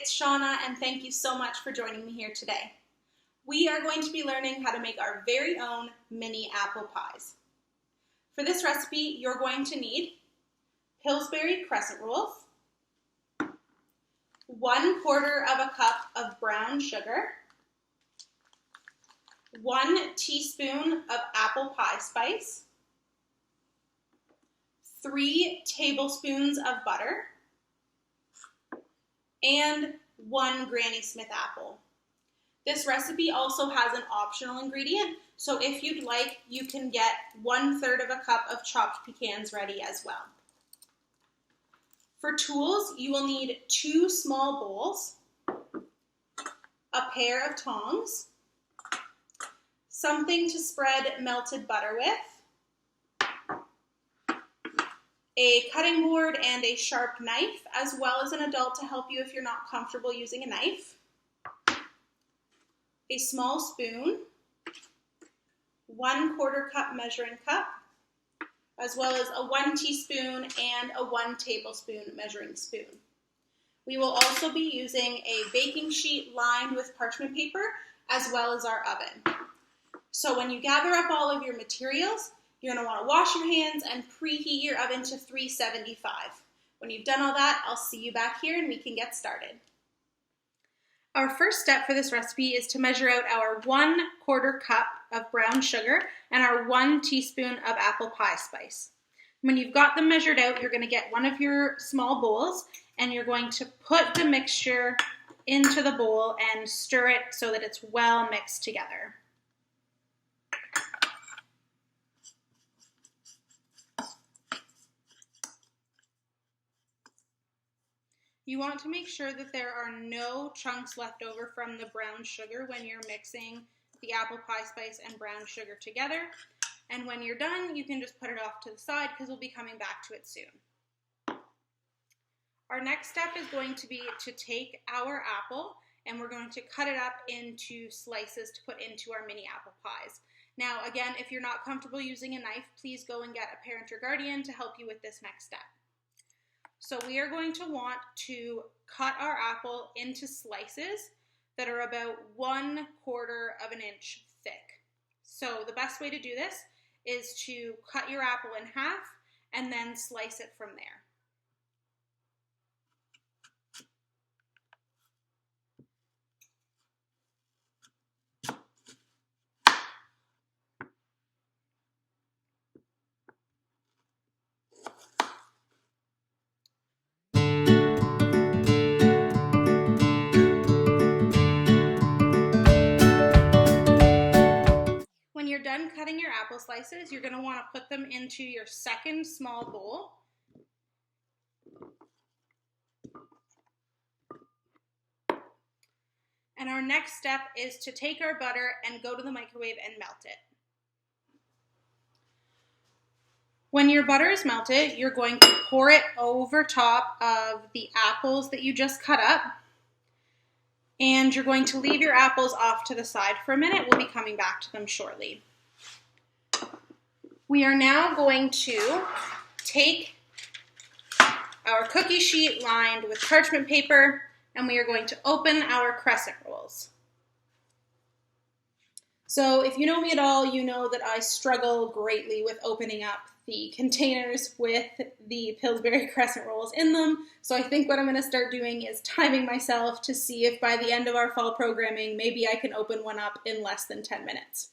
it's Shauna, and thank you so much for joining me here today. We are going to be learning how to make our very own mini apple pies. For this recipe, you're going to need Pillsbury crescent rolls, 1/4 of a cup of brown sugar, 1 teaspoon of apple pie spice, 3 tablespoons of butter, and 1 Granny Smith apple. This recipe also has an optional ingredient, so if you'd like, you can get 1/3 of a cup of chopped pecans ready as well. For tools, you will need 2 small bowls, a pair of tongs, something to spread melted butter with, a cutting board and a sharp knife, as well as an adult to help you if you're not comfortable using a knife, a small spoon, 1/4 cup measuring cup, as well as a 1 teaspoon and a 1 tablespoon measuring spoon. We will also be using a baking sheet lined with parchment paper, as well as our oven. So when you gather up all of your materials, you're going to want to wash your hands and preheat your oven to 375. When you've done all that, I'll see you back here and we can get started. Our first step for this recipe is to measure out our 1/4 cup of brown sugar and our 1 teaspoon of apple pie spice. When you've got them measured out, you're going to get one of your small bowls and you're going to put the mixture into the bowl and stir it so that it's well mixed together. You want to make sure that there are no chunks left over from the brown sugar when you're mixing the apple pie spice and brown sugar together. And when you're done, you can just put it off to the side because we'll be coming back to it soon. Our next step is going to be to take our apple and we're going to cut it up into slices to put into our mini apple pies. Now, again, if you're not comfortable using a knife, please go and get a parent or guardian to help you with this next step. So we are going to want to cut our apple into slices that are about 1/4 of an inch thick. So the best way to do this is to cut your apple in half and then slice it from there. When you're done cutting your apple slices, you're going to want to put them into your second small bowl. And our next step is to take our butter and go to the microwave and melt it. When your butter is melted, you're going to pour it over top of the apples that you just cut up. And you're going to leave your apples off to the side for a minute. We'll be coming back to them shortly. We are now going to take our cookie sheet lined with parchment paper and we are going to open our crescent rolls. So if you know me at all, you know that I struggle greatly with opening up the containers with the Pillsbury crescent rolls in them. So I think what I'm going to start doing is timing myself to see if by the end of our fall programming, maybe I can open one up in less than 10 minutes.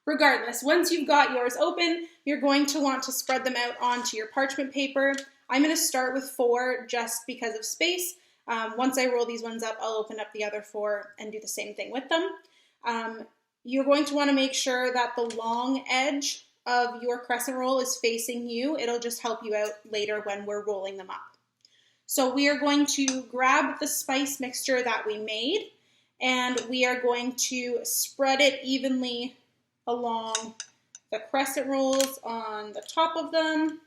Regardless, once you've got yours open, you're going to want to spread them out onto your parchment paper. I'm going to start with 4 just because of space. Once I roll these ones up, I'll open up the other 4 and do the same thing with them. You're going to want to make sure that the long edge of your crescent roll is facing you. It'll just help you out later when we're rolling them up. So we are going to grab the spice mixture that we made and we are going to spread it evenly along the crescent rolls on the top of them.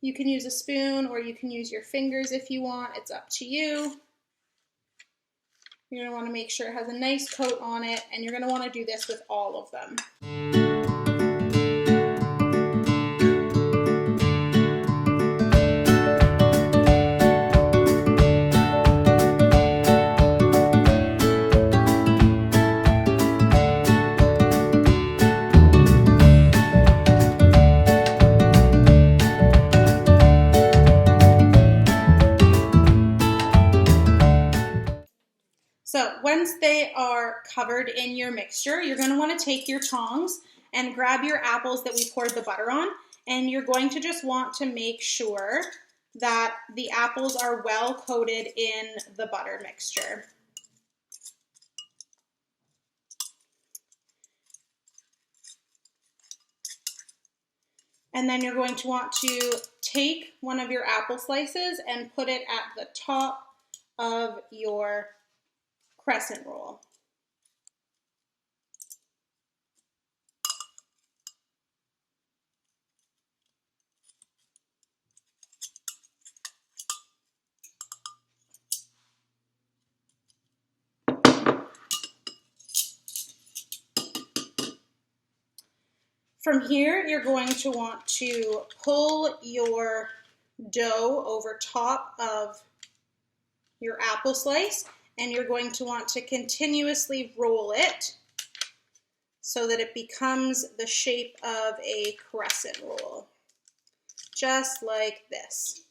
You can use a spoon or you can use your fingers if you want. It's up to you. You're going to want to make sure it has a nice coat on it, and you're going to want to do this with all of them. Once they are covered in your mixture, you're going to want to take your tongs and grab your apples that we poured the butter on, and you're going to just want to make sure that the apples are well coated in the butter mixture. And then you're going to want to take one of your apple slices and put it at the top of your crescent roll. From here, you're going to want to pull your dough over top of your apple slice, and you're going to want to continuously roll it so that it becomes the shape of a crescent roll, just like this.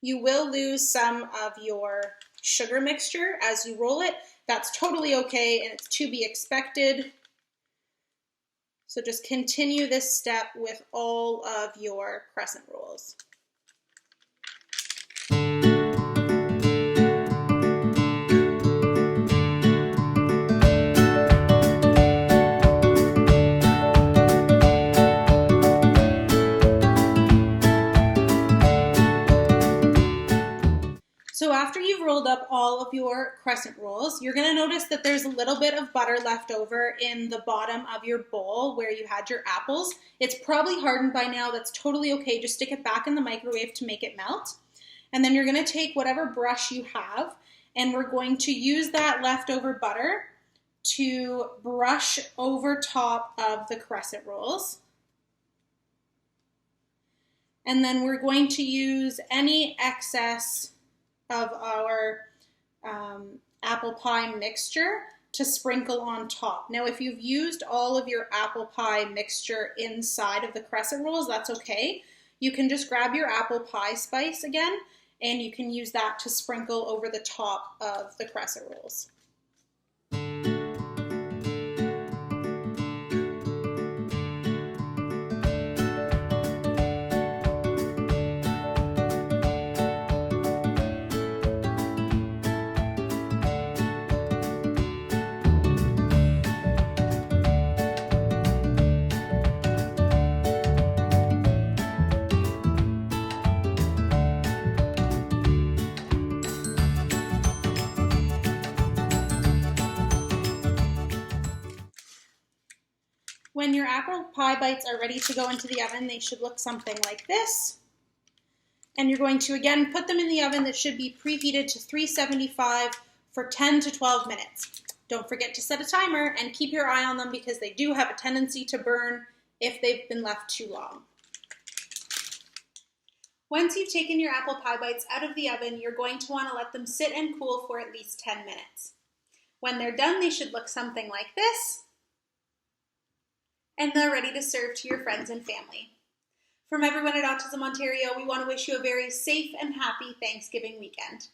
You will lose some of your sugar mixture as you roll it. That's totally okay, and it's to be expected. So just continue this step with all of your crescent rolls. So after you've rolled up all of your crescent rolls, you're going to notice that there's a little bit of butter left over in the bottom of your bowl where you had your apples. It's probably hardened by now. That's totally okay. Just stick it back in the microwave to make it melt. And then you're going to take whatever brush you have, and we're going to use that leftover butter to brush over top of the crescent rolls. And then we're going to use any excess of our apple pie mixture to sprinkle on top. Now, if you've used all of your apple pie mixture inside of the crescent rolls, that's okay. You can just grab your apple pie spice again, and you can use that to sprinkle over the top of the crescent rolls. When your apple pie bites are ready to go into the oven, they should look something like this. And you're going to, again, put them in the oven that should be preheated to 375 for 10 to 12 minutes. Don't forget to set a timer and keep your eye on them because they do have a tendency to burn if they've been left too long. Once you've taken your apple pie bites out of the oven, you're going to want to let them sit and cool for at least 10 minutes. When they're done, they should look something like this. And they're ready to serve to your friends and family. From everyone at Autism Ontario, we want to wish you a very safe and happy Thanksgiving weekend.